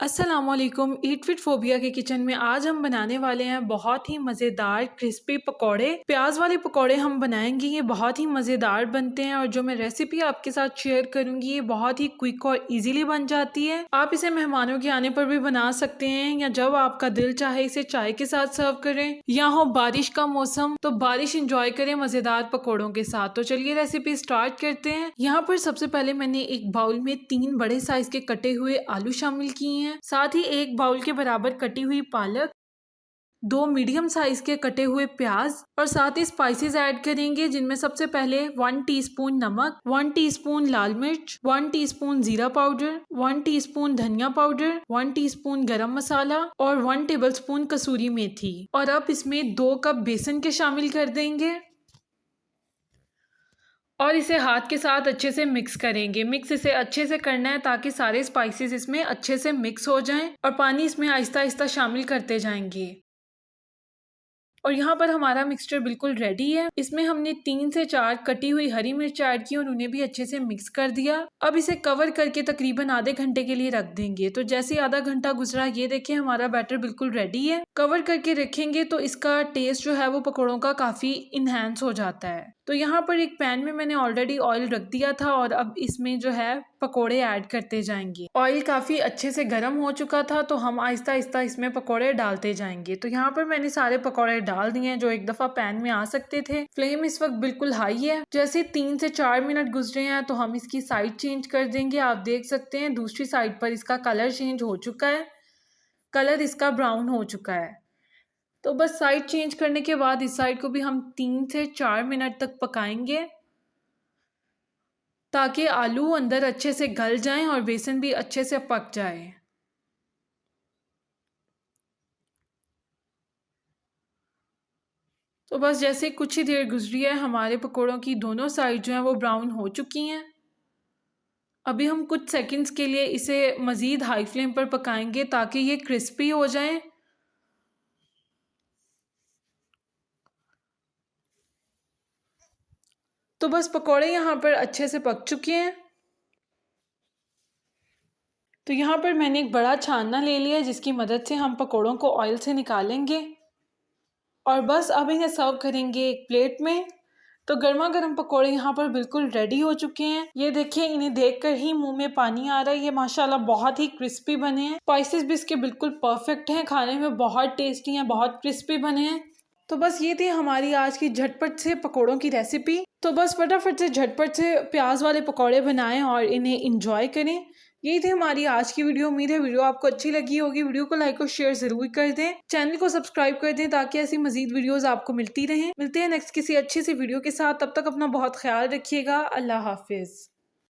अस्सलामुअलैकुम। ईट fit phobia के kitchen में आज हम बनाने वाले हैं बहुत ही मज़ेदार क्रिस्पी पकोड़े। प्याज वाले पकोड़े हम बनाएंगे, ये बहुत ही मज़ेदार बनते हैं और जो मैं रेसिपी आपके साथ शेयर करूंगी ये बहुत ही क्विक और इजीली बन जाती है। आप इसे मेहमानों के आने पर भी बना सकते हैं या जब आपका दिल चाहे इसे चाय के साथ सर्व करें या हो बारिश का मौसम तो बारिश इंजॉय करें मज़ेदार पकौड़ों के साथ। तो चलिए रेसिपी स्टार्ट करते हैं। यहाँ पर सबसे पहले मैंने एक बाउल में 3 बड़े साइज के कटे हुए आलू शामिल किए हैं, साथ ही 1 बाउल के बराबर कटी हुई पालक, 2 मीडियम साइज के कटे हुए प्याज और साथ ही स्पाइसेस ऐड करेंगे जिनमें सबसे पहले 1 टीस्पून नमक, 1 टीस्पून लाल मिर्च, 1 टीस्पून जीरा पाउडर, 1 टीस्पून धनिया पाउडर, 1 टीस्पून गरम मसाला और 1 टेबलस्पून कसूरी मेथी। और अब इसमें 2 कप बेसन के शामिल कर देंगे और इसे हाथ के साथ अच्छे से मिक्स करेंगे। मिक्स इसे अच्छे से करना है ताकि सारे स्पाइसेस इसमें अच्छे से मिक्स हो जाएं और पानी इसमें आहिस्ता आहिस्ता शामिल करते जाएंगे। और यहाँ पर हमारा मिक्सचर बिल्कुल रेडी है। इसमें हमने 3 से 4 कटी हुई हरी मिर्च ऐड की और उन्हें भी अच्छे से मिक्स कर दिया। अब इसे कवर करके तकरीबन आधे घंटे के लिए रख देंगे। तो जैसे आधा घंटा गुजरा ये देखिए हमारा बैटर बिल्कुल रेडी है। कवर करके रखेंगे तो इसका टेस्ट जो है वो पकौड़ों का काफी इनहेंस हो जाता है। तो यहाँ पर एक पैन में मैंने ऑलरेडी ऑयल रख दिया था और अब इसमें जो है पकोड़े ऐड करते जाएंगे। ऑयल काफ़ी अच्छे से गर्म हो चुका था तो हम आहिस्ता आहिस्ता इसमें पकोड़े डालते जाएंगे। तो यहाँ पर मैंने सारे पकोड़े डाल दिए हैं जो एक दफ़ा पैन में आ सकते थे। फ्लेम इस वक्त बिल्कुल हाई है। जैसे 3 से 4 मिनट गुजरे हैं तो हम इसकी साइड चेंज कर देंगे। आप देख सकते हैं दूसरी साइड पर इसका कलर चेंज हो चुका है, कलर इसका ब्राउन हो चुका है। तो बस साइड चेंज करने के बाद इस साइड को भी हम 3 से 4 मिनट तक पकाएंगे ताकि आलू अंदर अच्छे से गल जाएं और बेसन भी अच्छे से पक जाए। तो बस जैसे कुछ ही देर गुजरी है हमारे पकोड़ों की दोनों साइड जो हैं वो ब्राउन हो चुकी हैं। अभी हम कुछ सेकंड्स के लिए इसे मज़ीद हाई फ्लेम पर पकाएंगे ताकि ये क्रिस्पी हो जाएं। तो बस पकोड़े यहाँ पर अच्छे से पक चुके हैं। तो यहाँ पर मैंने एक बड़ा छानना ले लिया जिसकी मदद से हम पकोड़ों को ऑयल से निकालेंगे और बस अब इन्हें सर्व करेंगे एक प्लेट में। तो गर्मा गर्म पकोड़े यहाँ पर बिल्कुल रेडी हो चुके हैं। ये देखिए इन्हें देखकर ही मुंह में पानी आ रहा है। ये माशाल्लाह बहुत ही क्रिस्पी बने हैं। स्पाइसेस भी इसके बिल्कुल परफेक्ट हैं, खाने में बहुत टेस्टी हैं, बहुत क्रिस्पी बने हैं। तो बस ये थी हमारी आज की झटपट से पकोड़ों की रेसिपी। तो बस फटाफट से झटपट से प्याज वाले पकोड़े बनाएं और इन्हें इंजॉय करें। यही थी हमारी आज की वीडियो। उम्मीद है वीडियो आपको अच्छी लगी होगी। वीडियो को लाइक और शेयर जरूर कर दें, चैनल को सब्सक्राइब कर दें ताकि ऐसी मजीद वीडियोस आपको मिलती रहें। मिलते हैं नेक्स्ट किसी अच्छी सी वीडियो के साथ। तब तक अपना बहुत ख्याल रखिएगा। अल्लाह हाफिज।